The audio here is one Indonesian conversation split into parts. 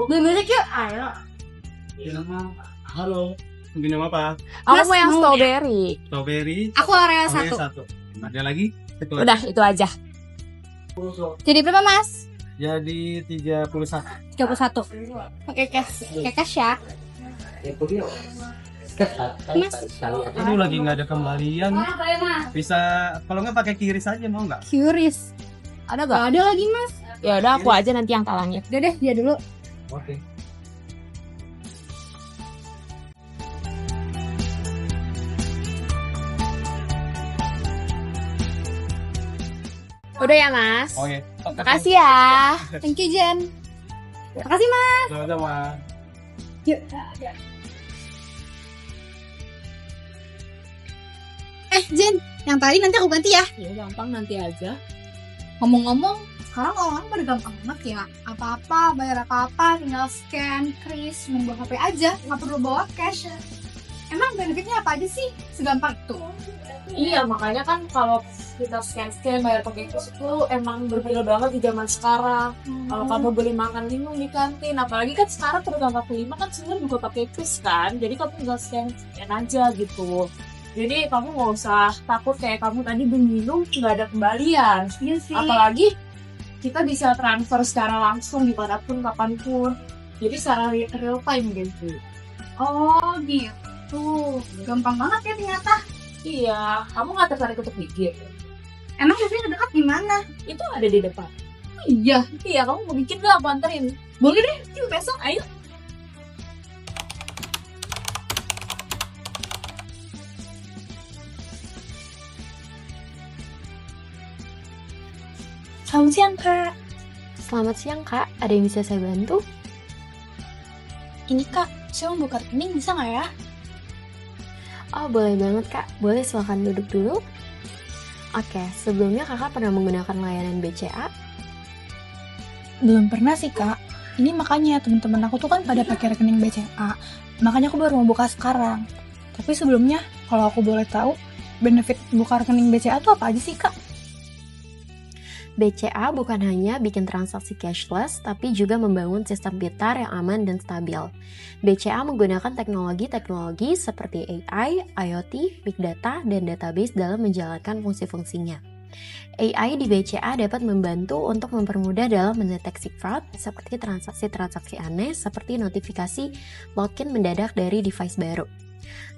Beli milk yuk. Ayo. Halo, minum apa? Aku Mas, mau yang mau strawberry. Strawberry. Aku area Oreo 1. satu. Ada lagi? Satu lagi. Udah, itu aja. Jadi berapa, Mas? Jadi 31. 31. Pakai cash. Pakai cash ya. Mas. Ini lagi nggak ada kembalian. Bisa kalau nggak pakai kiris aja, mau nggak? Curious. Ada Gak gak? ada lagi, Mas. Ya udah, aku aja nanti yang talangin. Udah deh, dia dulu. Oke. Udah ya, Mas. Oke. Makasih ya. Thank you, Jen. Makasih, Mas. Sama-sama. Yuk. Jen, yang tadi nanti aku ganti ya. Ya gampang, nanti aja. Ngomong-ngomong, sekarang orang pada gampang banget ya. Apa-apa, bayar apa-apa, tinggal scan, kris, membawa HP aja, nggak perlu bawa cash. Emang benefitnya apa aja sih? Segampang itu. Iya, makanya kan kalau kita scan bayar pakai kris itu emang berbeda banget di zaman sekarang. Kalau kamu beli makan minum di kantin, apalagi kan sekarang program 45 kan sebenarnya juga pakai kris kan. Jadi kamu tinggal scan aja gitu. Jadi kamu nggak usah takut kayak kamu tadi beli minum nggak ada kembalian. Iya sih. Apalagi kita bisa transfer secara langsung dimanapun kapanpun. Jadi secara real time gitu. Oh gitu. Gampang banget ya ternyata. Iya, kamu nggak tertarik untuk bikin? Emang biasanya dekat di mana? Itu ada di depan. Iya. Iya, kamu mau bikin nggak? Aku anterin. Boleh deh, yuk besok. Ayo. Selamat siang, Kak. Selamat siang kak, ada yang bisa saya bantu? Ini Kak, saya mau buka rekening bisa nggak ya? Oh boleh banget kak, boleh silakan duduk dulu. Oke, sebelumnya kakak pernah menggunakan layanan BCA? Belum pernah sih kak. Ini makanya teman-teman aku tuh kan pada pakai rekening BCA. Makanya aku baru mau buka sekarang. Tapi sebelumnya, kalau aku boleh tahu, benefit buka rekening BCA tuh apa aja sih kak? BCA bukan hanya bikin transaksi cashless, tapi juga membangun sistem pintar yang aman dan stabil. BCA menggunakan teknologi-teknologi seperti AI, IoT, Big Data, dan database dalam menjalankan fungsi-fungsinya. AI di BCA dapat membantu untuk mempermudah dalam mendeteksi fraud seperti transaksi-transaksi aneh seperti notifikasi login mendadak dari device baru.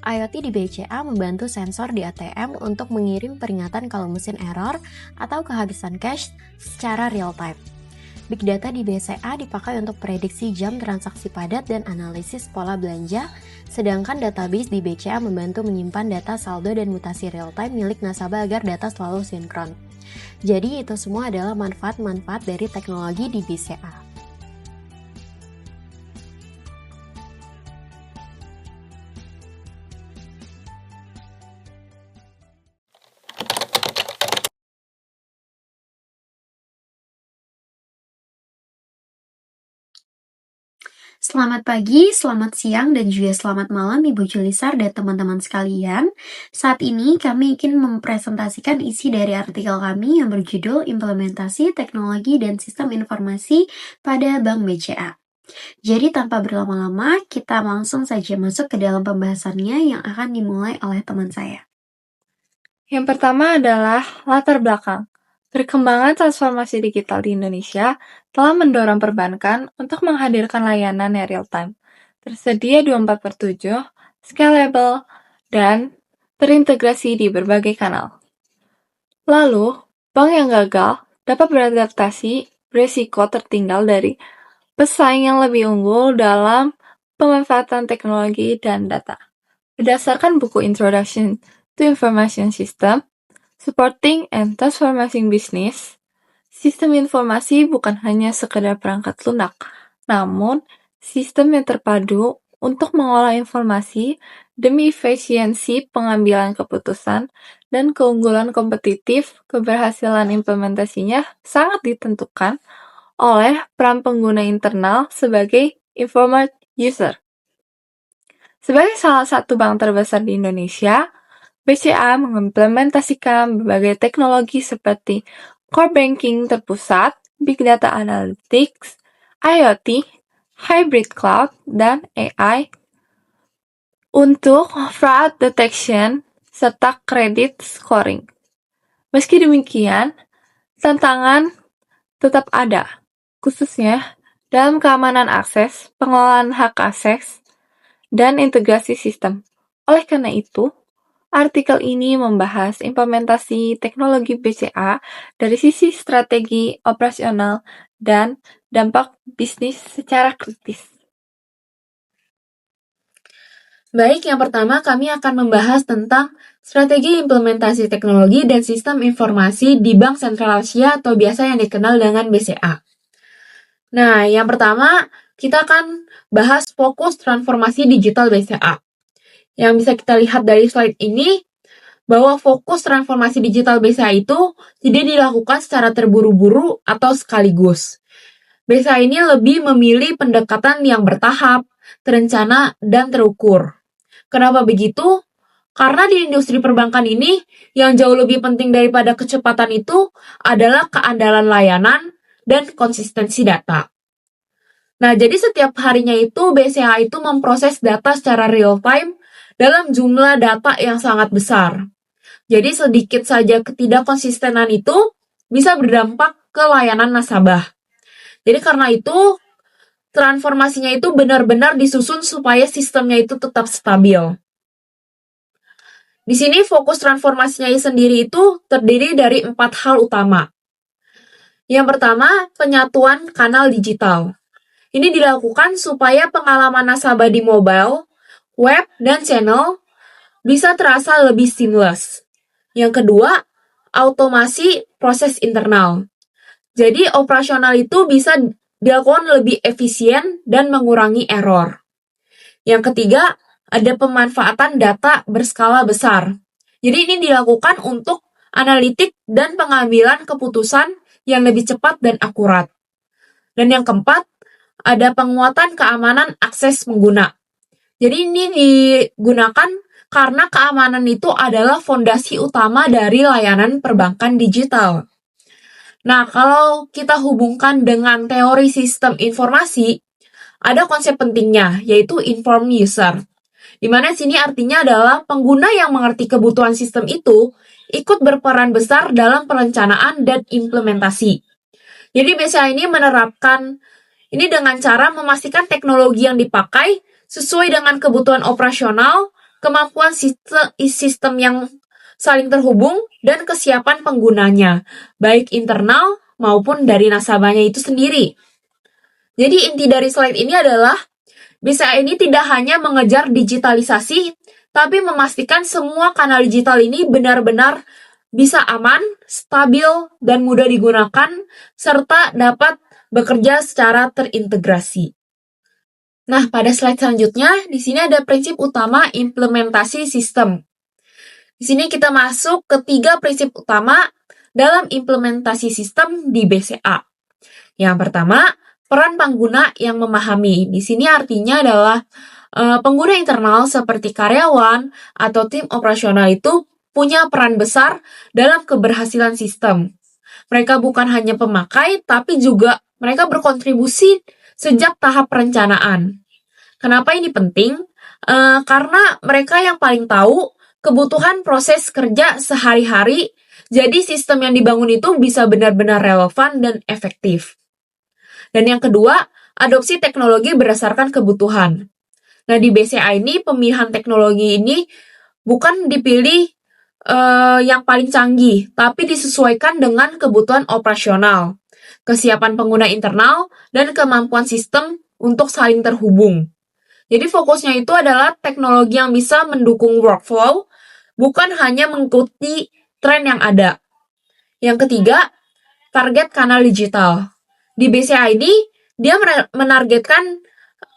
IoT di BCA membantu sensor di ATM untuk mengirim peringatan kalau mesin error atau kehabisan cash secara real time. Big Data di BCA dipakai untuk prediksi jam transaksi padat dan analisis pola belanja, sedangkan database di BCA membantu menyimpan data saldo dan mutasi real time milik nasabah agar data selalu sinkron. Jadi itu semua adalah manfaat-manfaat dari teknologi di BCA. Selamat pagi, selamat siang, dan juga selamat malam Ibu Julisar dan teman-teman sekalian. Saat ini kami ingin mempresentasikan isi dari artikel kami yang berjudul Implementasi Teknologi dan Sistem Informasi pada Bank BCA. Jadi tanpa berlama-lama, kita langsung saja masuk ke dalam pembahasannya yang akan dimulai oleh teman saya. Yang pertama adalah latar belakang. Perkembangan transformasi digital di Indonesia telah mendorong perbankan untuk menghadirkan layanan yang real-time, tersedia 24/7, scalable, dan terintegrasi di berbagai kanal. Lalu, bank yang gagal dapat beradaptasi beresiko tertinggal dari pesaing yang lebih unggul dalam pemanfaatan teknologi dan data. Berdasarkan buku Introduction to Information System, Supporting and Transforming Business, sistem informasi bukan hanya sekedar perangkat lunak, namun sistem yang terpadu untuk mengolah informasi demi efisiensi pengambilan keputusan dan keunggulan kompetitif. Keberhasilan implementasinya sangat ditentukan oleh peran pengguna internal sebagai informed user. Sebagai salah satu bank terbesar di Indonesia, BCA mengimplementasikan berbagai teknologi seperti core banking terpusat, big data analytics, IoT, hybrid cloud, dan AI untuk fraud detection serta credit scoring. Meski demikian, tantangan tetap ada, khususnya dalam keamanan akses, pengelolaan hak akses, dan integrasi sistem. Oleh karena itu, artikel ini membahas implementasi teknologi BCA dari sisi strategi operasional dan dampak bisnis secara kritis. Baik, yang pertama kami akan membahas tentang strategi implementasi teknologi dan sistem informasi di Bank Sentral Asia atau biasa yang dikenal dengan BCA. Nah, yang pertama kita akan bahas fokus transformasi digital BCA. Yang bisa kita lihat dari slide ini, bahwa fokus transformasi digital BCA itu tidak dilakukan secara terburu-buru atau sekaligus. BCA ini lebih memilih pendekatan yang bertahap, terencana, dan terukur. Kenapa begitu? Karena di industri perbankan ini, yang jauh lebih penting daripada kecepatan itu adalah keandalan layanan dan konsistensi data. Nah, jadi setiap harinya itu BCA itu memproses data secara real time dalam jumlah data yang sangat besar. Jadi sedikit saja ketidakkonsistenan itu bisa berdampak ke layanan nasabah. Jadi karena itu, transformasinya itu benar-benar disusun supaya sistemnya itu tetap stabil. Di sini fokus transformasinya sendiri itu terdiri dari 4 hal utama. Yang pertama, penyatuan kanal digital. Ini dilakukan supaya pengalaman nasabah di mobile, web, dan channel bisa terasa lebih seamless. Yang kedua, automasi proses internal. Jadi operasional itu bisa dilakukan lebih efisien dan mengurangi error. Yang ketiga, ada pemanfaatan data berskala besar. Jadi ini dilakukan untuk analitik dan pengambilan keputusan yang lebih cepat dan akurat. Dan yang keempat, ada penguatan keamanan akses pengguna. Jadi ini digunakan karena keamanan itu adalah fondasi utama dari layanan perbankan digital. Nah, kalau kita hubungkan dengan teori sistem informasi, ada konsep pentingnya, yaitu informed user. Di mana sini artinya adalah pengguna yang mengerti kebutuhan sistem itu ikut berperan besar dalam perencanaan dan implementasi. Jadi BCA ini menerapkan ini dengan cara memastikan teknologi yang dipakai sesuai dengan kebutuhan operasional, kemampuan sistem yang saling terhubung, dan kesiapan penggunanya, baik internal maupun dari nasabahnya itu sendiri. Jadi inti dari slide ini adalah, BCA ini tidak hanya mengejar digitalisasi, tapi memastikan semua kanal digital ini benar-benar bisa aman, stabil, dan mudah digunakan, serta dapat bekerja secara terintegrasi. Nah, pada slide selanjutnya, di sini ada prinsip utama implementasi sistem. Di sini kita masuk ke 3 prinsip utama dalam implementasi sistem di BCA. Yang pertama, peran pengguna yang memahami. Di sini artinya adalah pengguna internal seperti karyawan atau tim operasional itu punya peran besar dalam keberhasilan sistem. Mereka bukan hanya pemakai, tapi juga mereka berkontribusi sejak tahap perencanaan. Kenapa ini penting? Karena mereka yang paling tahu kebutuhan proses kerja sehari-hari, jadi sistem yang dibangun itu bisa benar-benar relevan dan efektif. Dan yang kedua, adopsi teknologi berdasarkan kebutuhan. Nah, di BCA ini, pemilihan teknologi ini bukan dipilih yang paling canggih, tapi disesuaikan dengan kebutuhan operasional, kesiapan pengguna internal, dan kemampuan sistem untuk saling terhubung. Jadi fokusnya itu adalah teknologi yang bisa mendukung workflow, bukan hanya mengikuti tren yang ada. Yang ketiga, target kanal digital. Di BCA ini, dia menargetkan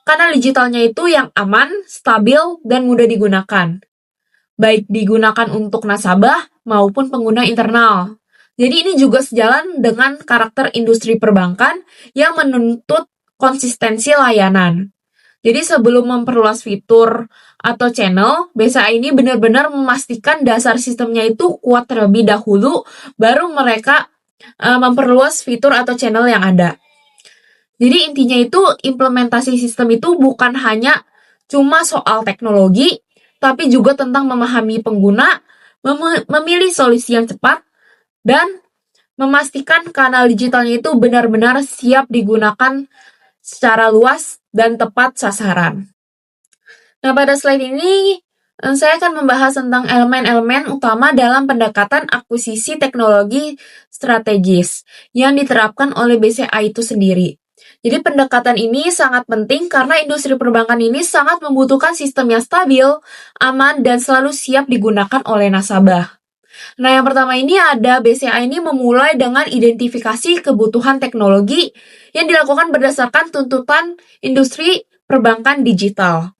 kanal digitalnya itu yang aman, stabil, dan mudah digunakan. Baik digunakan untuk nasabah maupun pengguna internal. Jadi ini juga sejalan dengan karakter industri perbankan yang menuntut konsistensi layanan. Jadi sebelum memperluas fitur atau channel, BCA ini benar-benar memastikan dasar sistemnya itu kuat terlebih dahulu, baru mereka memperluas fitur atau channel yang ada. Jadi intinya itu implementasi sistem itu bukan hanya cuma soal teknologi, tapi juga tentang memahami pengguna, memilih solusi yang cepat, dan memastikan kanal digitalnya itu benar-benar siap digunakan secara luas dan tepat sasaran. Nah, pada slide ini saya akan membahas tentang elemen-elemen utama dalam pendekatan akuisisi teknologi strategis yang diterapkan oleh BCA itu sendiri. Jadi pendekatan ini sangat penting karena industri perbankan ini sangat membutuhkan sistem yang stabil, aman, dan selalu siap digunakan oleh nasabah. Nah, yang pertama ini ada BCA ini memulai dengan identifikasi kebutuhan teknologi yang dilakukan berdasarkan tuntutan industri perbankan digital.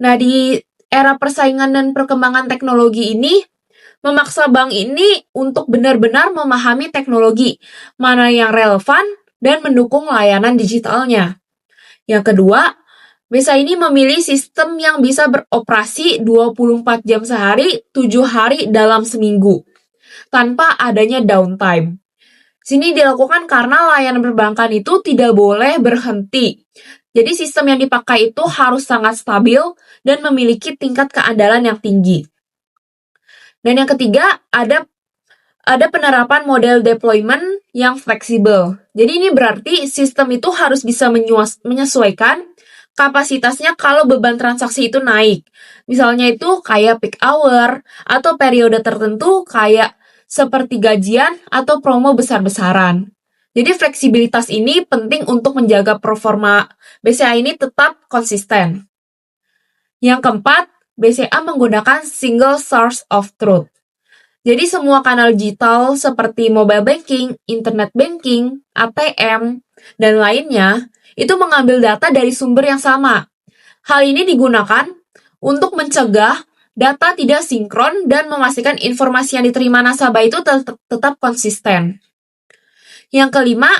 Nah, di era persaingan dan perkembangan teknologi ini, memaksa bank ini untuk benar-benar memahami teknologi, mana yang relevan dan mendukung layanan digitalnya. Yang kedua, BCA ini memilih sistem yang bisa beroperasi 24 jam sehari, 7 hari dalam seminggu, tanpa adanya downtime. Sini dilakukan karena layanan perbankan itu tidak boleh berhenti. Jadi sistem yang dipakai itu harus sangat stabil dan memiliki tingkat keandalan yang tinggi. Dan yang ketiga, ada penerapan model deployment yang fleksibel. Jadi ini berarti sistem itu harus bisa menyesuaikan kapasitasnya kalau beban transaksi itu naik. Misalnya itu kayak peak hour atau periode tertentu kayak seperti gajian atau promo besar-besaran. Jadi fleksibilitas ini penting untuk menjaga performa BCA ini tetap konsisten. Yang keempat, BCA menggunakan single source of truth. Jadi semua kanal digital seperti mobile banking, internet banking, ATM, dan lainnya itu mengambil data dari sumber yang sama. Hal ini digunakan untuk mencegah data tidak sinkron dan memastikan informasi yang diterima nasabah itu tetap konsisten. Yang kelima,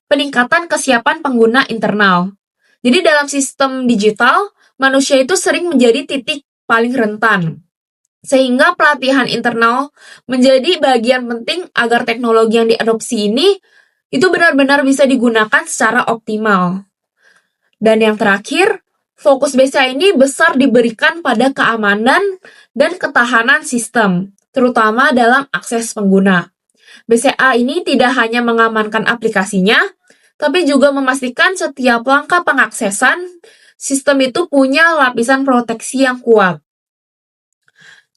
peningkatan kesiapan pengguna internal. Jadi dalam sistem digital, manusia itu sering menjadi titik paling rentan. Sehingga pelatihan internal menjadi bagian penting agar teknologi yang diadopsi ini itu benar-benar bisa digunakan secara optimal. Dan yang terakhir, fokus BCA ini besar diberikan pada keamanan dan ketahanan sistem, terutama dalam akses pengguna. BCA ini tidak hanya mengamankan aplikasinya, tapi juga memastikan setiap langkah pengaksesan sistem itu punya lapisan proteksi yang kuat.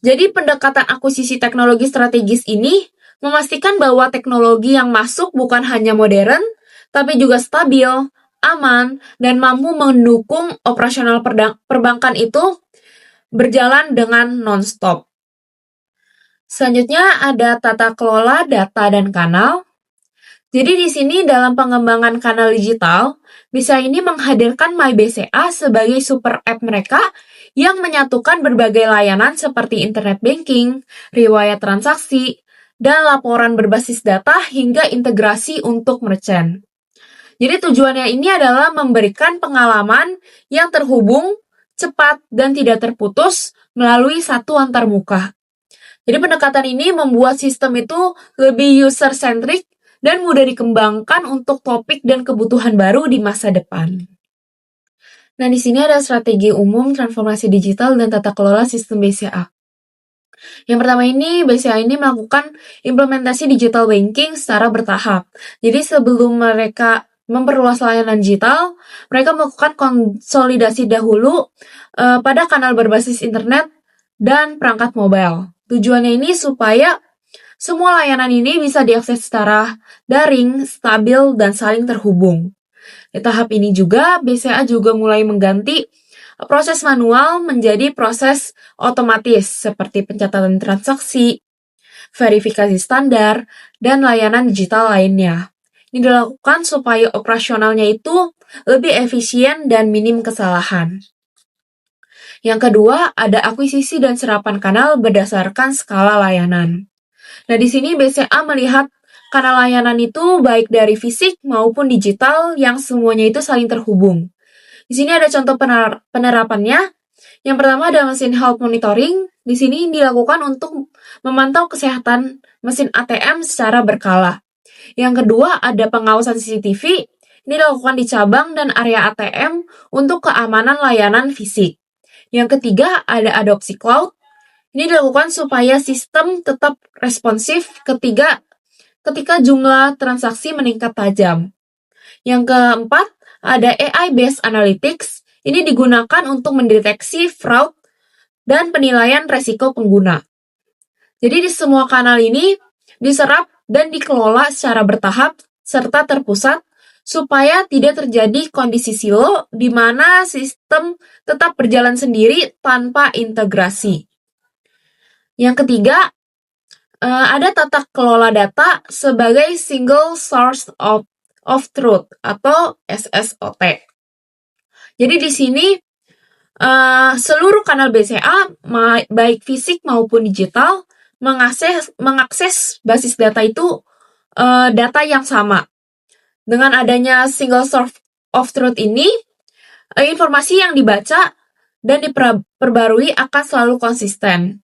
Jadi pendekatan akuisisi teknologi strategis ini memastikan bahwa teknologi yang masuk bukan hanya modern, tapi juga stabil, aman, dan mampu mendukung operasional perbankan itu berjalan dengan non-stop. Selanjutnya ada tata kelola data dan kanal. Jadi di sini dalam pengembangan kanal digital, BCA ini menghadirkan MyBCA sebagai super app mereka yang menyatukan berbagai layanan seperti internet banking, riwayat transaksi, dan laporan berbasis data hingga integrasi untuk merchant. Jadi tujuannya ini adalah memberikan pengalaman yang terhubung, cepat, dan tidak terputus melalui satu antarmuka. Jadi pendekatan ini membuat sistem itu lebih user-centric dan mudah dikembangkan untuk topik dan kebutuhan baru di masa depan. Nah, di sini ada strategi umum transformasi digital dan tata kelola sistem BCA. Yang pertama ini, BCA ini melakukan implementasi digital banking secara bertahap. Jadi sebelum mereka memperluas layanan digital, mereka melakukan konsolidasi dahulu pada kanal berbasis internet dan perangkat mobile. Tujuannya ini supaya semua layanan ini bisa diakses secara daring, stabil, dan saling terhubung. Di tahap ini juga, BCA juga mulai mengganti proses manual menjadi proses otomatis seperti pencatatan transaksi, verifikasi standar, dan layanan digital lainnya. Ini dilakukan supaya operasionalnya itu lebih efisien dan minim kesalahan. Yang kedua, ada akuisisi dan serapan kanal berdasarkan skala layanan. Nah, di sini BCA melihat kanal layanan itu baik dari fisik maupun digital yang semuanya itu saling terhubung. Di sini ada contoh penerapannya. Yang pertama ada mesin health monitoring. Di sini dilakukan untuk memantau kesehatan mesin ATM secara berkala. Yang kedua ada pengawasan CCTV Ini dilakukan di cabang dan area ATM untuk keamanan layanan fisik. Yang ketiga, ada adopsi cloud. Ini dilakukan supaya sistem tetap responsif ketika jumlah transaksi meningkat tajam. Yang keempat, ada AI-based analytics. Ini digunakan untuk mendeteksi fraud dan penilaian resiko pengguna. Jadi di semua kanal ini diserap dan dikelola secara bertahap serta terpusat supaya tidak terjadi kondisi silo di mana sistem tetap berjalan sendiri tanpa integrasi. Yang ketiga, ada tata kelola data sebagai single source of truth atau SSOT. Jadi di sini seluruh kanal BCA baik fisik maupun digital mengakses basis data itu data yang sama. Dengan adanya single source of truth ini, informasi yang dibaca dan diperbarui akan selalu konsisten.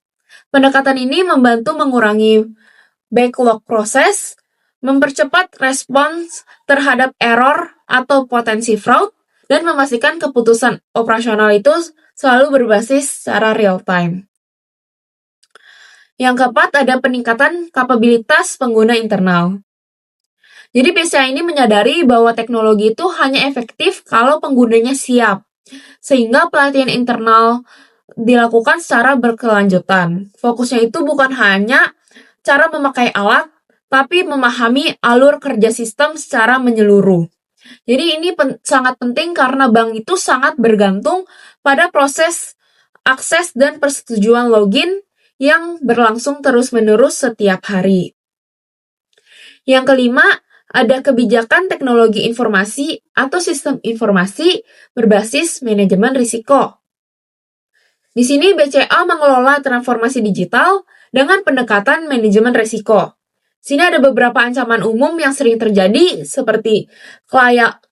Pendekatan ini membantu mengurangi backlog proses, mempercepat respons terhadap error atau potensi fraud, dan memastikan keputusan operasional itu selalu berbasis secara real time. Yang keempat, ada peningkatan kapabilitas pengguna internal. Jadi BCA ini menyadari bahwa teknologi itu hanya efektif kalau penggunanya siap, sehingga pelatihan internal dilakukan secara berkelanjutan. Fokusnya itu bukan hanya cara memakai alat, tapi memahami alur kerja sistem secara menyeluruh. Jadi ini sangat penting karena bank itu sangat bergantung pada proses akses dan persetujuan login yang berlangsung terus-menerus setiap hari. Yang kelima, ada kebijakan teknologi informasi atau sistem informasi berbasis manajemen risiko. Di sini BCA mengelola transformasi digital dengan pendekatan manajemen risiko. Sini ada beberapa ancaman umum yang sering terjadi seperti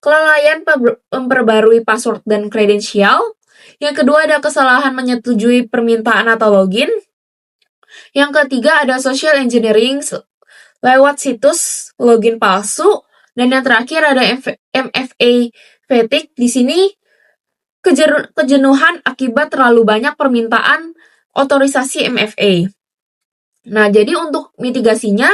kelalaian memperbarui password dan kredensial. Yang kedua ada kesalahan menyetujui permintaan atau login. Yang ketiga ada social engineering lewat situs login palsu. Dan yang terakhir ada MFA fatigue. Di sini kejenuhan akibat terlalu banyak permintaan otorisasi MFA. Nah, jadi untuk mitigasinya,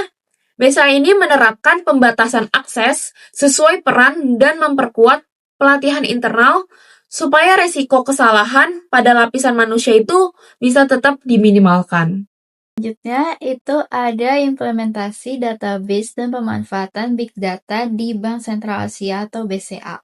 BCA ini menerapkan pembatasan akses sesuai peran dan memperkuat pelatihan internal supaya resiko kesalahan pada lapisan manusia itu bisa tetap diminimalkan. Selanjutnya itu ada implementasi database dan pemanfaatan big data di Bank Sentral Asia atau BCA.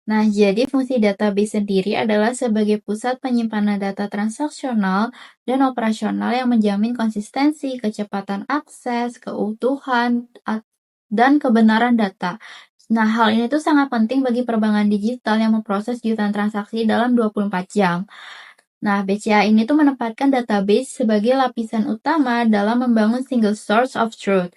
Nah, jadi fungsi database sendiri adalah sebagai pusat penyimpanan data transaksional dan operasional yang menjamin konsistensi, kecepatan akses, keutuhan, dan kebenaran data. Nah, hal ini tuh sangat penting bagi perbankan digital yang memproses jutaan transaksi dalam 24 jam. Nah, BCA ini tuh menempatkan database sebagai lapisan utama dalam membangun single source of truth.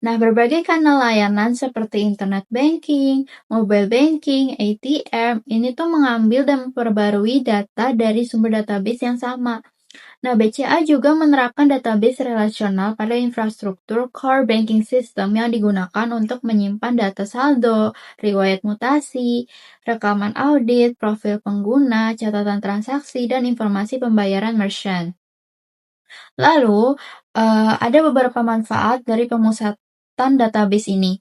Nah, berbagai kanal layanan seperti internet banking, mobile banking, ATM, ini tuh mengambil dan memperbarui data dari sumber database yang sama. Nah, BCA juga menerapkan database relasional pada infrastruktur core banking system yang digunakan untuk menyimpan data saldo, riwayat mutasi, rekaman audit, profil pengguna, catatan transaksi, dan informasi pembayaran merchant. Lalu, ada beberapa manfaat dari pemusatan database ini.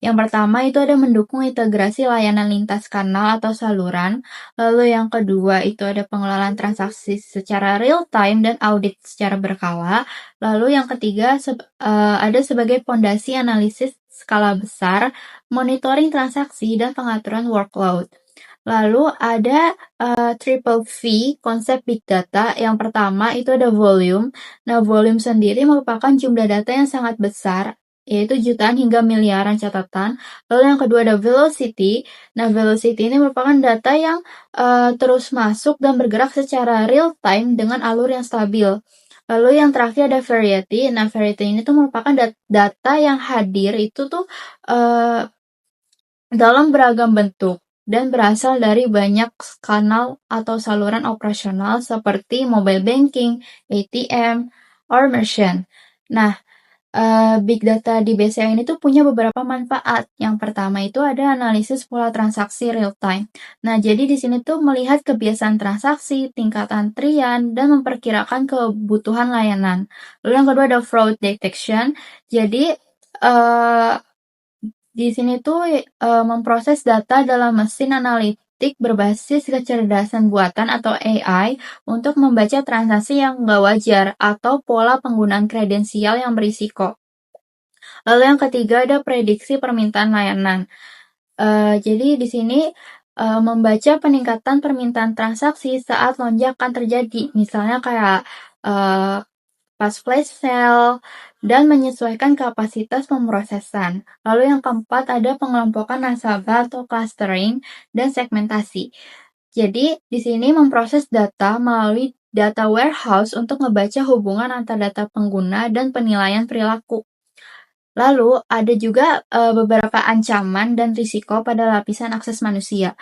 Yang pertama itu ada mendukung integrasi layanan lintas kanal atau saluran. Lalu yang kedua itu ada pengelolaan transaksi secara real time dan audit secara berkala. Lalu yang ketiga ada sebagai fondasi analisis skala besar, monitoring transaksi dan pengaturan workload. Lalu ada triple V, konsep big data. Yang pertama itu ada volume. Nah, volume sendiri merupakan jumlah data yang sangat besar, yaitu jutaan hingga miliaran catatan. Lalu yang kedua ada velocity. Nah, velocity ini merupakan data yang terus masuk dan bergerak secara real time dengan alur yang stabil. Lalu yang terakhir ada variety. Nah, variety ini tuh merupakan data yang hadir itu tuh dalam beragam bentuk dan berasal dari banyak kanal atau saluran operasional seperti mobile banking, ATM, or merchant. Nah, Big data di BCA ini tuh punya beberapa manfaat. Yang pertama itu ada analisis pola transaksi real time. Nah, jadi di sini tuh melihat kebiasaan transaksi, tingkat antrian, dan memperkirakan kebutuhan layanan. Lalu yang kedua ada fraud detection. Jadi di sini tuh memproses data dalam mesin analitik berbasis kecerdasan buatan atau AI untuk membaca transaksi yang nggak wajar atau pola penggunaan kredensial yang berisiko. Lalu yang ketiga ada prediksi permintaan layanan. Jadi di sini membaca peningkatan permintaan transaksi saat lonjakan terjadi, misalnya kayak pas flash sale, dan menyesuaikan kapasitas pemrosesan. Lalu yang keempat ada pengelompokan nasabah atau clustering dan segmentasi. Jadi di sini memproses data melalui data warehouse untuk membaca hubungan antar data pengguna dan penilaian perilaku. Lalu ada juga beberapa ancaman dan risiko pada lapisan akses manusia.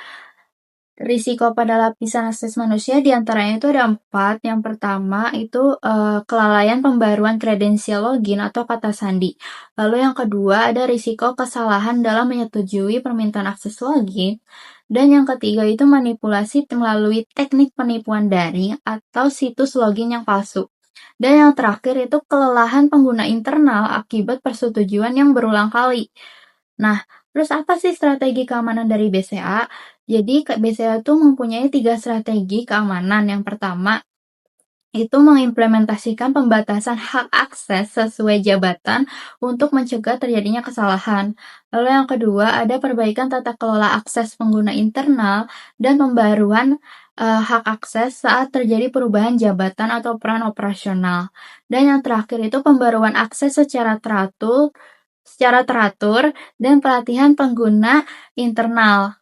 Risiko pada lapisan akses manusia diantaranya itu ada 4. Yang pertama itu kelalaian pembaruan kredensial login atau kata sandi. Lalu yang kedua ada risiko kesalahan dalam menyetujui permintaan akses login. Dan yang ketiga itu manipulasi melalui teknik penipuan daring atau situs login yang palsu. Dan yang terakhir itu kelelahan pengguna internal akibat persetujuan yang berulang kali. Nah, terus apa sih strategi keamanan dari BCA? Jadi BCA itu mempunyai 3 strategi keamanan. Yang pertama, itu mengimplementasikan pembatasan hak akses sesuai jabatan untuk mencegah terjadinya kesalahan. Lalu yang kedua, ada perbaikan tata kelola akses pengguna internal dan pembaruan hak akses saat terjadi perubahan jabatan atau peran operasional. Dan yang terakhir itu pembaruan akses secara teratur dan pelatihan pengguna internal.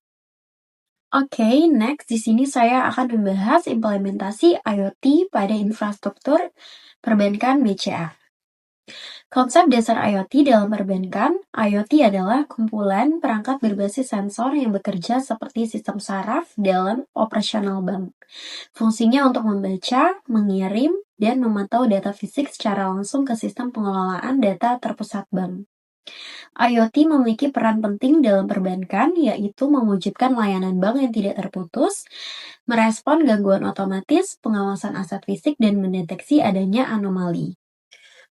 Oke, next di sini saya akan membahas implementasi IoT pada infrastruktur perbankan BCA. Konsep dasar IoT dalam perbankan, IoT adalah kumpulan perangkat berbasis sensor yang bekerja seperti sistem saraf dalam operasional bank. Fungsinya untuk membaca, mengirim, dan memantau data fisik secara langsung ke sistem pengelolaan data terpusat bank. IoT memiliki peran penting dalam perbankan, yaitu mewujudkan layanan bank yang tidak terputus, merespon gangguan otomatis, pengawasan aset fisik, dan mendeteksi adanya anomali.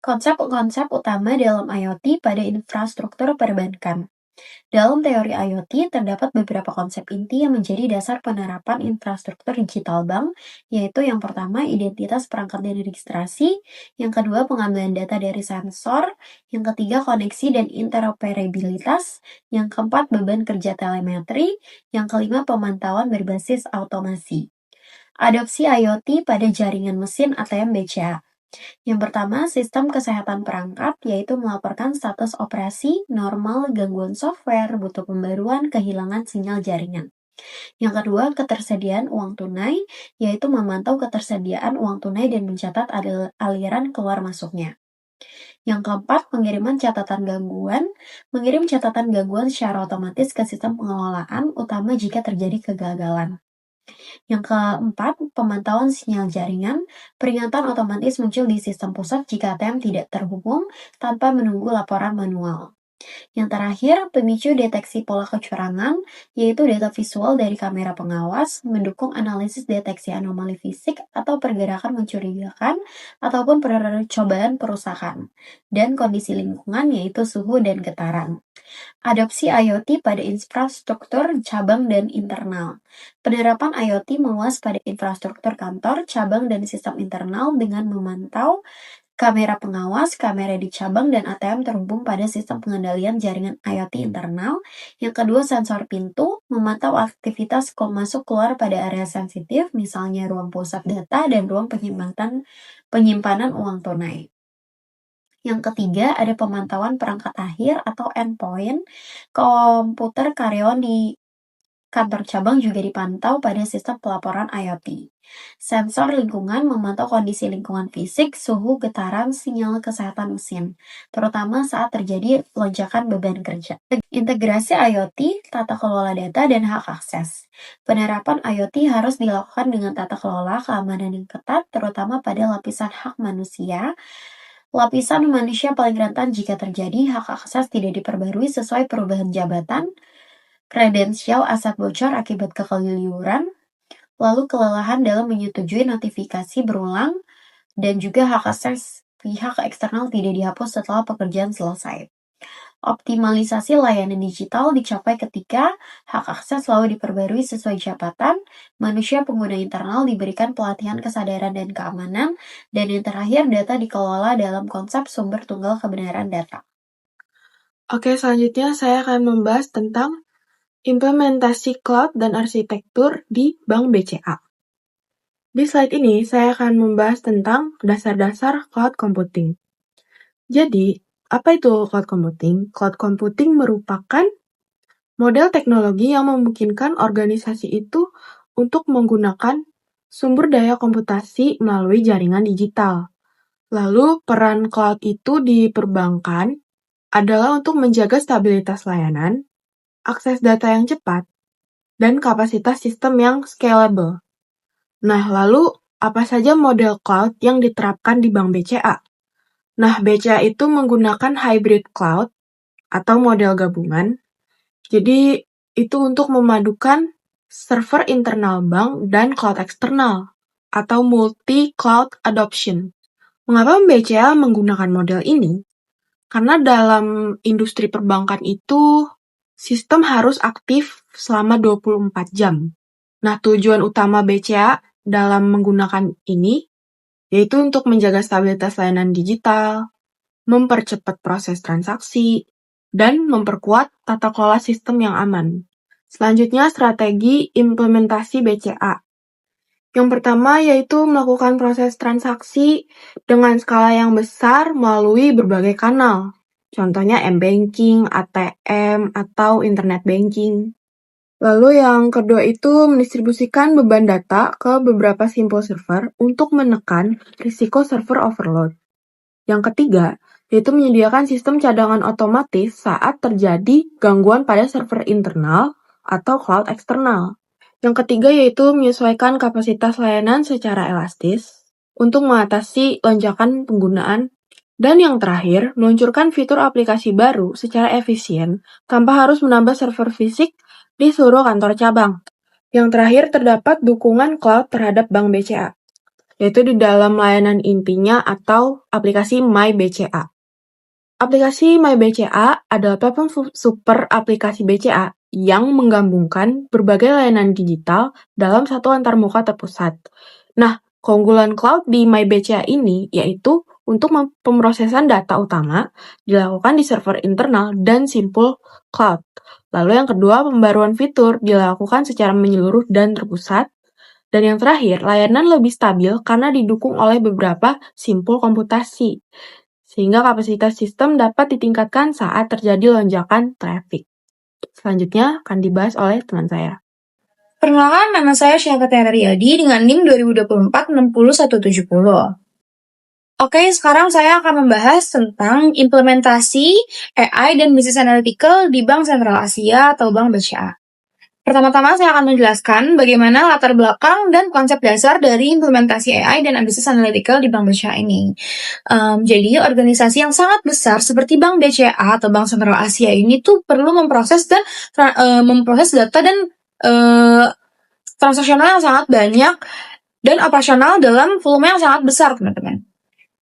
Konsep-konsep utama dalam IoT pada infrastruktur perbankan. Dalam teori IoT, terdapat beberapa konsep inti yang menjadi dasar penerapan infrastruktur digital bank, yaitu yang pertama, identitas perangkat dan registrasi, yang kedua, pengambilan data dari sensor, yang ketiga, koneksi dan interoperabilitas, yang keempat, beban kerja telemetri, yang kelima, pemantauan berbasis automasi. Adopsi IoT pada jaringan mesin ATM BCA. Yang pertama, sistem kesehatan perangkat, yaitu melaporkan status operasi, normal, gangguan software, butuh pembaruan, kehilangan sinyal jaringan. Yang kedua, ketersediaan uang tunai, yaitu memantau ketersediaan uang tunai dan mencatat aliran keluar masuknya. Yang keempat, pengiriman catatan gangguan, mengirim catatan gangguan secara otomatis ke sistem pengelolaan, utama jika terjadi kegagalan. Yang keempat, pemantauan sinyal jaringan. Peringatan otomatis muncul di sistem pusat jika ATM tidak terhubung tanpa menunggu laporan manual. Yang terakhir, pemicu deteksi pola kecurangan, yaitu data visual dari kamera pengawas, mendukung analisis deteksi anomali fisik atau pergerakan mencurigakan, ataupun percobaan perusakan, dan kondisi lingkungan, yaitu suhu dan getaran. Adopsi IoT pada infrastruktur cabang dan internal. Penerapan IoT meluas pada infrastruktur kantor, cabang, dan sistem internal dengan memantau kamera pengawas, kamera di cabang, dan ATM terhubung pada sistem pengendalian jaringan IoT internal. Yang kedua, sensor pintu, memantau aktivitas masuk keluar pada area sensitif, misalnya ruang pusat data dan ruang penyimpanan uang tunai. Yang ketiga, ada pemantauan perangkat akhir atau endpoint. Komputer karyawan di kantor cabang juga dipantau pada sistem pelaporan IoT. Sensor lingkungan memantau kondisi lingkungan fisik, suhu, getaran, sinyal kesehatan mesin, terutama saat terjadi lonjakan beban kerja. Integrasi IoT, tata kelola data, dan hak akses. Penerapan IoT harus dilakukan dengan tata kelola keamanan yang ketat, terutama pada lapisan hak manusia, Lapisan manusia paling rentan jika terjadi hak akses tidak diperbarui sesuai perubahan jabatan, kredensial aset bocor akibat kekeliruan, lalu kelelahan dalam menyetujui notifikasi berulang, dan juga hak akses pihak eksternal tidak dihapus setelah pekerjaan selesai. Optimalisasi layanan digital dicapai ketika hak akses selalu diperbarui sesuai jabatan, manusia pengguna internal diberikan pelatihan kesadaran dan keamanan, dan yang terakhir data dikelola dalam konsep sumber tunggal kebenaran data. Oke, selanjutnya saya akan membahas tentang implementasi cloud dan arsitektur di Bank BCA. Di slide ini, saya akan membahas tentang dasar-dasar cloud computing. Jadi, apa itu cloud computing? Cloud computing merupakan model teknologi yang memungkinkan organisasi itu untuk menggunakan sumber daya komputasi melalui jaringan digital. Lalu, peran cloud itu di perbankan adalah untuk menjaga stabilitas layanan, akses data yang cepat, dan kapasitas sistem yang scalable. Nah, lalu apa saja model cloud yang diterapkan di Bank BCA? Nah, BCA itu menggunakan hybrid cloud atau model gabungan. Jadi, itu untuk memadukan server internal bank dan cloud eksternal atau multi-cloud adoption. Mengapa BCA menggunakan model ini? Karena dalam industri perbankan itu, sistem harus aktif selama 24 jam. Nah, tujuan utama BCA dalam menggunakan ini yaitu untuk menjaga stabilitas layanan digital, mempercepat proses transaksi, dan memperkuat tata kelola sistem yang aman. Selanjutnya, strategi implementasi BCA. Yang pertama yaitu melakukan proses transaksi dengan skala yang besar melalui berbagai kanal. Contohnya m-banking, ATM, atau internet banking. Lalu yang kedua itu mendistribusikan beban data ke beberapa simple server untuk menekan risiko server overload. Yang ketiga, yaitu menyediakan sistem cadangan otomatis saat terjadi gangguan pada server internal atau cloud eksternal. Yang ketiga yaitu menyesuaikan kapasitas layanan secara elastis untuk mengatasi lonjakan penggunaan. Dan yang terakhir, meluncurkan fitur aplikasi baru secara efisien tanpa harus menambah server fisik di seluruh kantor cabang. Yang terakhir, terdapat dukungan cloud terhadap Bank BCA, yaitu di dalam layanan intinya atau aplikasi MyBCA. Aplikasi MyBCA adalah platform super aplikasi BCA yang menggabungkan berbagai layanan digital dalam satu antarmuka terpusat. Nah, keunggulan cloud di MyBCA ini yaitu untuk pemrosesan data utama dilakukan di server internal dan simple cloud. Lalu yang kedua, pembaruan fitur dilakukan secara menyeluruh dan terpusat. Dan yang terakhir, layanan lebih stabil karena didukung oleh beberapa simpul komputasi, sehingga kapasitas sistem dapat ditingkatkan saat terjadi lonjakan traffic. Selanjutnya akan dibahas oleh teman saya. Perkenalkan, nama saya Syafat Riyadi dengan NIM 2024-60170. Oke, sekarang saya akan membahas tentang implementasi AI dan Business Analytical di Bank Sentral Asia atau Bank BCA. Pertama-tama saya akan menjelaskan bagaimana latar belakang dan konsep dasar dari implementasi AI dan Business Analytical di Bank BCA ini. Jadi, organisasi yang sangat besar seperti Bank BCA atau Bank Sentral Asia ini tuh perlu memproses data dan transaksional yang sangat banyak dan operasional dalam volume yang sangat besar, teman-teman.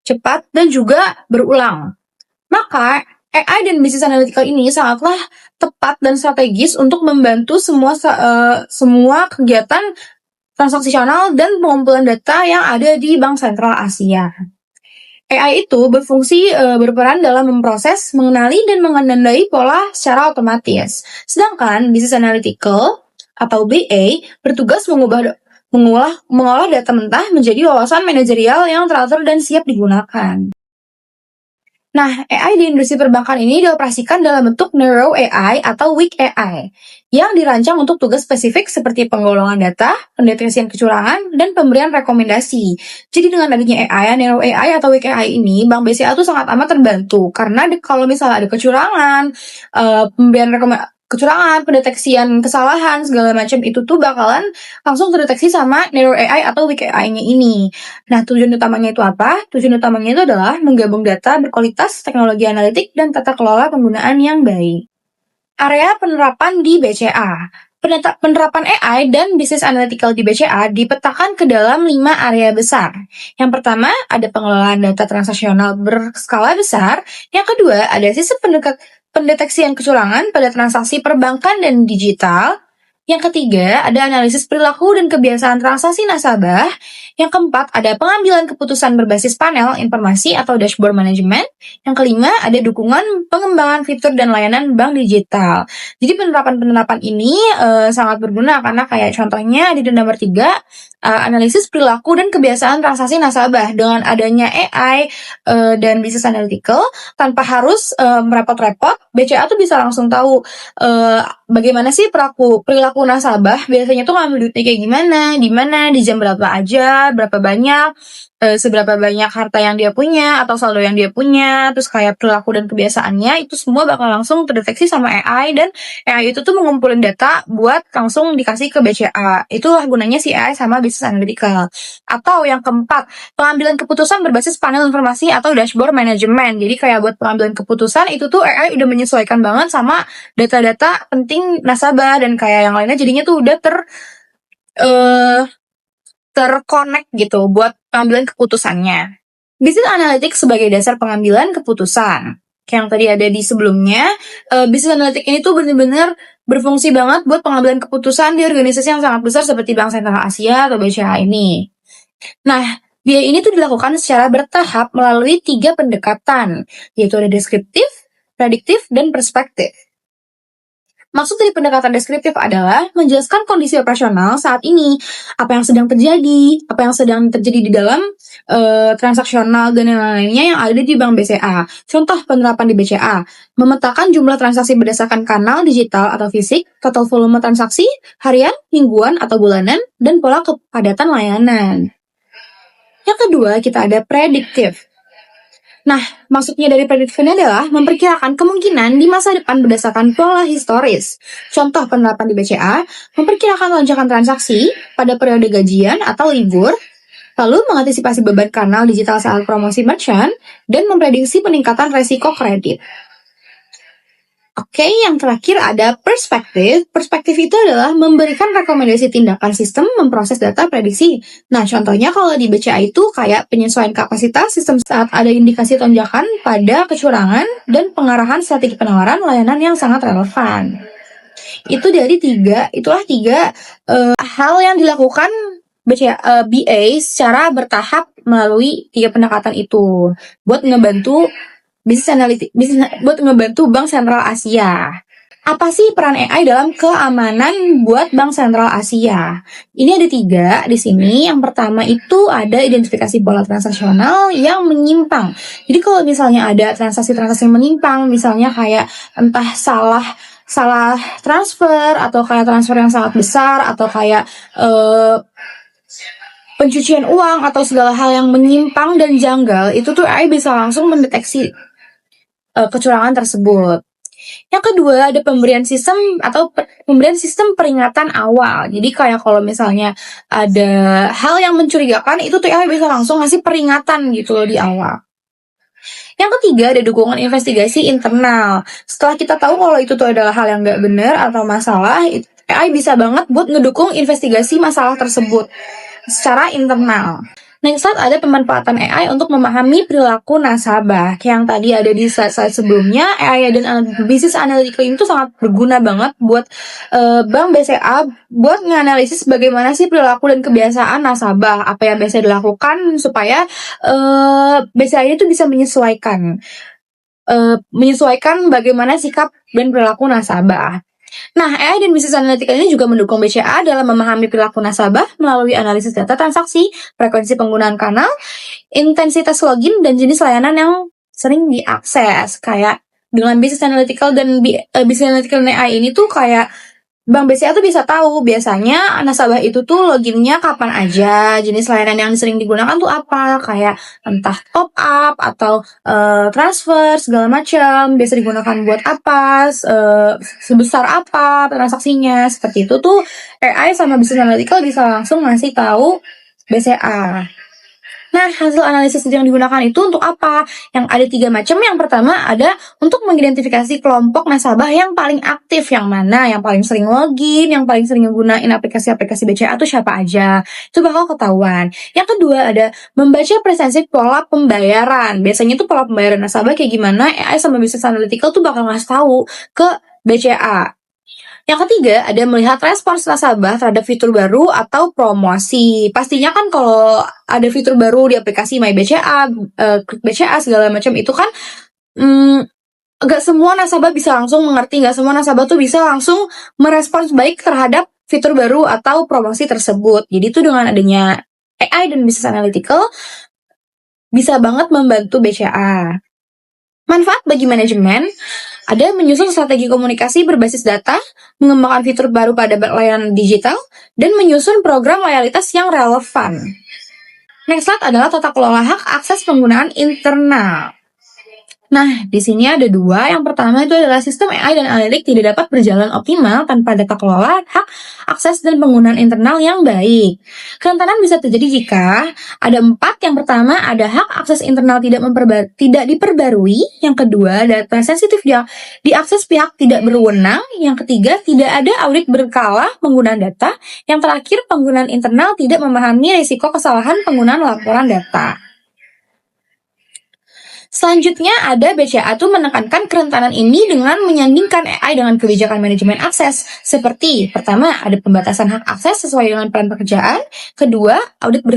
Cepat dan juga berulang. Maka, AI dan Business Analytical ini sangatlah tepat dan strategis untuk membantu semua kegiatan transaksional dan pengumpulan data yang ada di Bank Sentral Asia. AI itu berperan dalam memproses, mengenali, dan menandai pola secara otomatis. Sedangkan Business Analytical atau BA bertugas mengolah data mentah menjadi wawasan manajerial yang teratur dan siap digunakan. Nah, AI di industri perbankan ini dioperasikan dalam bentuk Narrow AI atau Weak AI yang dirancang untuk tugas spesifik seperti penggolongan data, pendeteksian kecurangan, dan pemberian rekomendasi. Jadi dengan adanya AI, Narrow AI atau Weak AI ini, Bank BCA tuh sangat amat terbantu karena kalau misalnya ada kecurangan, kecurangan, pendeteksian kesalahan, segala macam itu tuh bakalan langsung terdeteksi sama Narrow AI atau Weak AI-nya ini. Nah, tujuan utamanya itu apa? Tujuan utamanya itu adalah menggabung data berkualitas, teknologi analitik, dan tata kelola penggunaan yang baik. Area penerapan di BCA. Penerapan AI dan Business Analytical di BCA dipetakan ke dalam 5 area besar. Yang pertama, ada pengelolaan data transaksional berskala besar. Yang kedua, ada sistem pendeteksian kecurangan pada transaksi perbankan dan digital. Yang ketiga, ada analisis perilaku dan kebiasaan transaksi nasabah. Yang keempat, ada pengambilan keputusan berbasis panel informasi atau dashboard management. Yang kelima, ada dukungan pengembangan fitur dan layanan bank digital. Jadi penerapan-penerapan ini sangat berguna karena kayak contohnya di nomor 3, analisis perilaku dan kebiasaan transaksi nasabah. Dengan adanya AI dan Business Analytical, tanpa harus repot-repot, BCA tuh bisa langsung tahu bagaimana sih perilaku nasabah, biasanya tuh ngambil duitnya kayak gimana, di mana, di jam berapa aja, berapa banyak, seberapa banyak harta yang dia punya atau saldo yang dia punya, terus kayak perilaku dan kebiasaannya itu semua bakal langsung terdeteksi sama AI, dan AI itu tuh mengumpulin data buat langsung dikasih ke BCA. Itulah gunanya si AI sama Business Analytical. Atau yang keempat, pengambilan keputusan berbasis panel informasi atau dashboard management. Jadi kayak buat pengambilan keputusan itu tuh AI udah menyesuaikan banget sama data-data penting nasabah, dan kayak yang lainnya jadinya tuh udah terconnect gitu buat pengambilan keputusannya. Business Analytics sebagai dasar pengambilan keputusan. Kayak yang tadi ada di sebelumnya, Business Analytics ini tuh benar-benar berfungsi banget buat pengambilan keputusan di organisasi yang sangat besar seperti Bank Sentral Asia atau BCA ini. Nah, biaya ini tuh dilakukan secara bertahap melalui 3 pendekatan, yaitu ada deskriptif, prediktif, dan perspektif. Maksud dari pendekatan deskriptif adalah menjelaskan kondisi operasional saat ini, apa yang sedang terjadi, apa yang sedang terjadi di dalam transaksional dan yang lainnya yang ada di Bank BCA. Contoh penerapan di BCA, memetakan jumlah transaksi berdasarkan kanal digital atau fisik, total volume transaksi, harian, mingguan, atau bulanan, dan pola kepadatan layanan. Yang kedua, kita ada prediktif. Nah, maksudnya dari prediktif ini adalah memperkirakan kemungkinan di masa depan berdasarkan pola historis. Contoh penerapan di BCA, memperkirakan lonjakan transaksi pada periode gajian atau libur, lalu mengantisipasi beban kanal digital saat promosi merchant, dan memprediksi peningkatan resiko kredit. Oke, yang terakhir ada perspektif. Perspektif itu adalah memberikan rekomendasi tindakan sistem memproses data prediksi. Nah, contohnya kalau di BCA itu kayak penyesuaian kapasitas sistem saat ada indikasi lonjakan pada kecurangan dan pengarahan strategi penawaran layanan yang sangat relevan. Itulah tiga hal yang dilakukan BA secara bertahap melalui 3 pendekatan itu buat ngebantu buat ngebantu Bank Sentral Asia. Apa sih peran AI dalam keamanan buat Bank Sentral Asia? Ini ada 3 di sini. Yang pertama itu ada identifikasi pola transaksional yang menyimpang. Jadi kalau misalnya ada transaksi-transaksi menyimpang, misalnya kayak entah salah transfer, atau kayak transfer yang sangat besar, atau kayak pencucian uang, atau segala hal yang menyimpang dan janggal, itu tuh AI bisa langsung mendeteksi kecurangan tersebut. Yang kedua, ada pemberian sistem peringatan awal. Jadi kayak kalau misalnya ada hal yang mencurigakan, itu tuh AI bisa langsung ngasih peringatan gitu loh di awal. Yang ketiga, ada dukungan investigasi internal. Setelah kita tahu kalau itu tuh adalah hal yang nggak benar atau masalah, AI bisa banget buat ngedukung investigasi masalah tersebut secara internal. Next, ada pemanfaatan AI untuk memahami perilaku nasabah. Kayak yang tadi ada di slide sebelumnya, AI dan Business Analytical itu sangat berguna banget buat Bank BCA buat menganalisis bagaimana sih perilaku dan kebiasaan nasabah, apa yang biasa dilakukan supaya BCA itu bisa menyesuaikan bagaimana sikap dan perilaku nasabah. Nah, AI dan Business Analytical ini juga mendukung BCA dalam memahami perilaku nasabah melalui analisis data transaksi, frekuensi penggunaan kanal, intensitas login, dan jenis layanan yang sering diakses. Kayak dengan Business Analytical dan AI ini tuh kayak Bank BCA tuh bisa tahu biasanya nasabah itu tuh loginnya kapan aja, jenis layanan yang sering digunakan tuh apa, kayak entah top up atau transfer segala macam, biasa digunakan buat apa, sebesar apa transaksinya. Seperti itu tuh AI sama Business Analytical bisa langsung ngasih tahu BCA. Nah, hasil analisis yang digunakan itu untuk apa? Yang ada 3 macam. Yang pertama ada untuk mengidentifikasi kelompok nasabah yang paling aktif, yang mana yang paling sering login, yang paling sering menggunakan aplikasi-aplikasi BCA itu siapa aja. Itu bakal ketahuan. Yang kedua ada membaca presensi pola pembayaran. Biasanya tuh pola pembayaran nasabah kayak gimana, AI sama Business Analytical tuh bakal ngasih tahu ke BCA. Yang ketiga, ada melihat respons nasabah terhadap fitur baru atau promosi. Pastinya kan kalau ada fitur baru di aplikasi My BCA, Klik BCA, segala macam itu kan gak semua nasabah bisa langsung mengerti, gak semua nasabah tuh bisa langsung merespons baik terhadap fitur baru atau promosi tersebut. Jadi itu dengan adanya AI dan Business Analytical bisa banget membantu BCA. Manfaat bagi manajemen ada menyusun strategi komunikasi berbasis data, mengembangkan fitur baru pada layanan digital, dan menyusun program loyalitas yang relevan. Next slide adalah tata kelola hak akses penggunaan internal. Nah, di sini ada 2. Yang pertama itu adalah sistem AI dan analitik tidak dapat berjalan optimal tanpa data kelola hak akses dan penggunaan internal yang baik. Kerentanan bisa terjadi jika ada 4. Yang pertama ada hak akses internal tidak diperbarui. Yang kedua, data sensitif yang diakses pihak tidak berwenang. Yang ketiga, tidak ada audit berkala penggunaan data. Yang terakhir, penggunaan internal tidak memahami risiko kesalahan penggunaan laporan data. Selanjutnya ada BCA tuh menekankan kerentanan ini dengan menyandingkan AI dengan kebijakan manajemen akses. Seperti pertama ada pembatasan hak akses sesuai dengan plan pekerjaan. Kedua, audit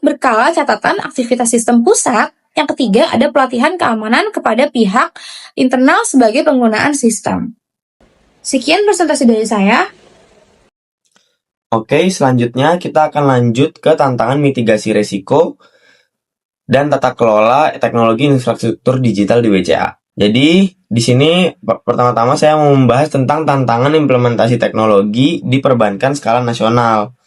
berkala catatan aktivitas sistem pusat. Yang ketiga ada pelatihan keamanan kepada pihak internal sebagai penggunaan sistem. Sekian presentasi dari saya. Oke, selanjutnya kita akan lanjut ke tantangan mitigasi risiko dan tata kelola teknologi infrastruktur digital di BCA. Jadi, di sini pertama-tama saya mau membahas tentang tantangan implementasi teknologi di perbankan skala nasional.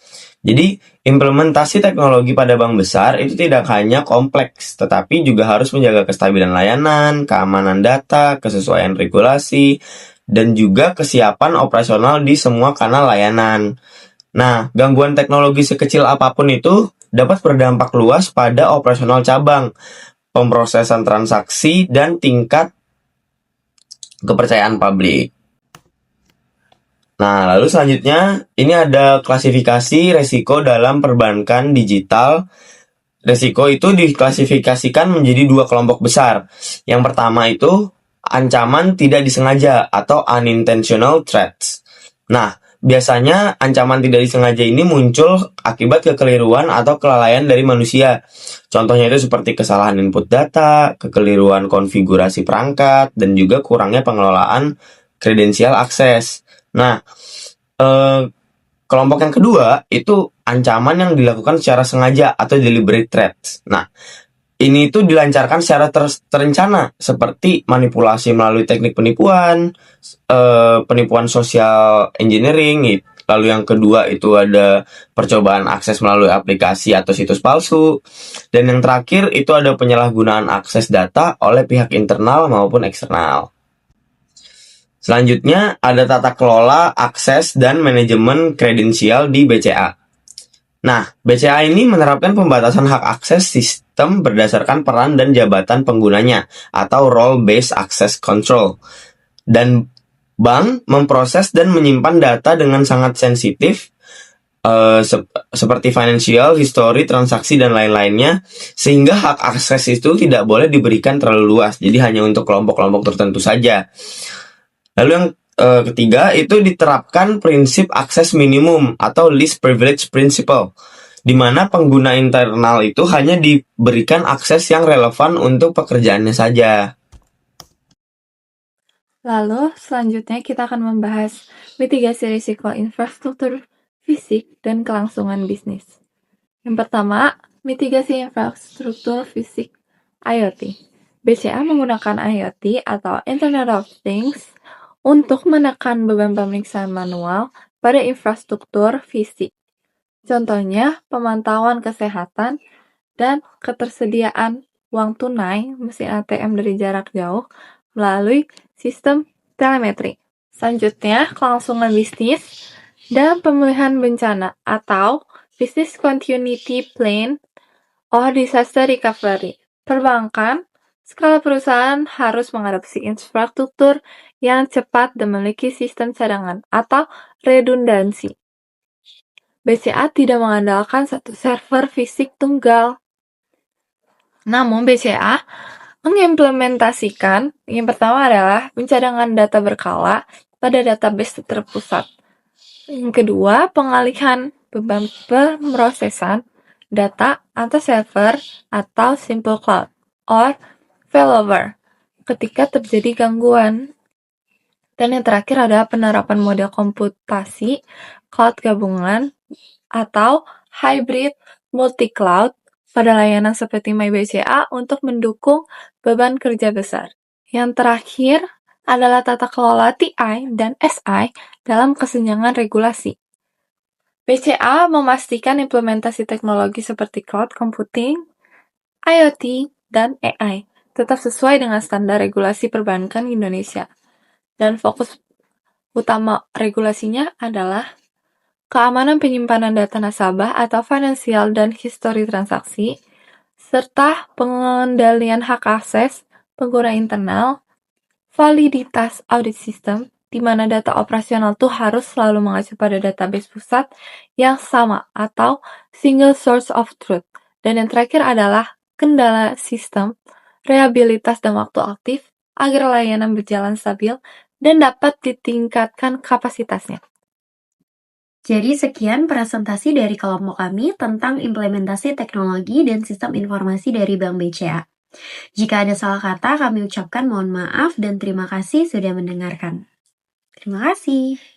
Jadi, implementasi teknologi pada bank besar itu tidak hanya kompleks, tetapi juga harus menjaga kestabilan layanan, keamanan data, kesesuaian regulasi, dan juga kesiapan operasional di semua kanal layanan. Nah, gangguan teknologi sekecil apapun itu dapat berdampak luas pada operasional cabang, pemrosesan transaksi, dan tingkat kepercayaan publik. Nah, lalu selanjutnya, ini ada klasifikasi resiko dalam perbankan digital. Resiko itu diklasifikasikan menjadi 2 kelompok besar. Yang pertama itu ancaman tidak disengaja atau unintentional threats. Nah, biasanya ancaman tidak disengaja ini muncul akibat kekeliruan atau kelalaian dari manusia. Contohnya itu seperti kesalahan input data, kekeliruan konfigurasi perangkat, dan juga kurangnya pengelolaan kredensial akses. Nah, kelompok yang kedua itu ancaman yang dilakukan secara sengaja atau deliberate threats. Nah, ini itu dilancarkan secara terencana seperti manipulasi melalui teknik penipuan, penipuan social engineering. Lalu yang kedua itu ada percobaan akses melalui aplikasi atau situs palsu. Dan yang terakhir itu ada penyalahgunaan akses data oleh pihak internal maupun eksternal. Selanjutnya ada tata kelola akses dan manajemen kredensial di BCA. Nah, BCA ini menerapkan pembatasan hak akses sistem berdasarkan peran dan jabatan penggunanya atau role-based access control. Dan bank memproses dan menyimpan data dengan sangat sensitif seperti financial, history, transaksi, dan lain-lainnya, sehingga hak akses itu tidak boleh diberikan terlalu luas, jadi hanya untuk kelompok-kelompok tertentu saja. Lalu yang ketiga itu diterapkan prinsip akses minimum atau least privilege principle, di mana pengguna internal itu hanya diberikan akses yang relevan untuk pekerjaannya saja. Lalu, selanjutnya kita akan membahas mitigasi risiko infrastruktur fisik dan kelangsungan bisnis. Yang pertama, mitigasi infrastruktur fisik IoT. BCA menggunakan IoT atau Internet of Things untuk menekan beban pemeriksaan manual pada infrastruktur fisik. Contohnya, pemantauan kesehatan dan ketersediaan uang tunai mesin ATM dari jarak jauh melalui sistem telemetri. Selanjutnya, kelangsungan bisnis dan pemulihan bencana atau Business Continuity Plan or Disaster Recovery. Perbankan, skala perusahaan harus mengadopsi infrastruktur yang cepat dan memiliki sistem cadangan atau redundansi. BCA tidak mengandalkan satu server fisik tunggal. Namun BCA mengimplementasikan yang pertama adalah pencadangkan data berkala pada database terpusat. Yang kedua, pengalihan beban pemrosesan data antar server atau simple cloud or failover ketika terjadi gangguan. Dan yang terakhir adalah penerapan model komputasi cloud gabungan atau hybrid multi-cloud pada layanan seperti MyBCA untuk mendukung beban kerja besar. Yang terakhir adalah tata kelola TI dan SI dalam kesenjangan regulasi. BCA memastikan implementasi teknologi seperti cloud computing, IoT, dan AI tetap sesuai dengan standar regulasi perbankan Indonesia. Dan fokus utama regulasinya adalah keamanan penyimpanan data nasabah atau finansial dan histori transaksi, serta pengendalian hak akses pengguna internal, validitas audit sistem, di mana data operasional itu harus selalu mengacu pada database pusat yang sama atau single source of truth. Dan yang terakhir adalah kendala sistem, reliabilitas dan waktu aktif agar layanan berjalan stabil dan dapat ditingkatkan kapasitasnya. Jadi sekian presentasi dari kelompok kami tentang implementasi teknologi dan sistem informasi dari Bank BCA. Jika ada salah kata, kami ucapkan mohon maaf dan terima kasih sudah mendengarkan. Terima kasih.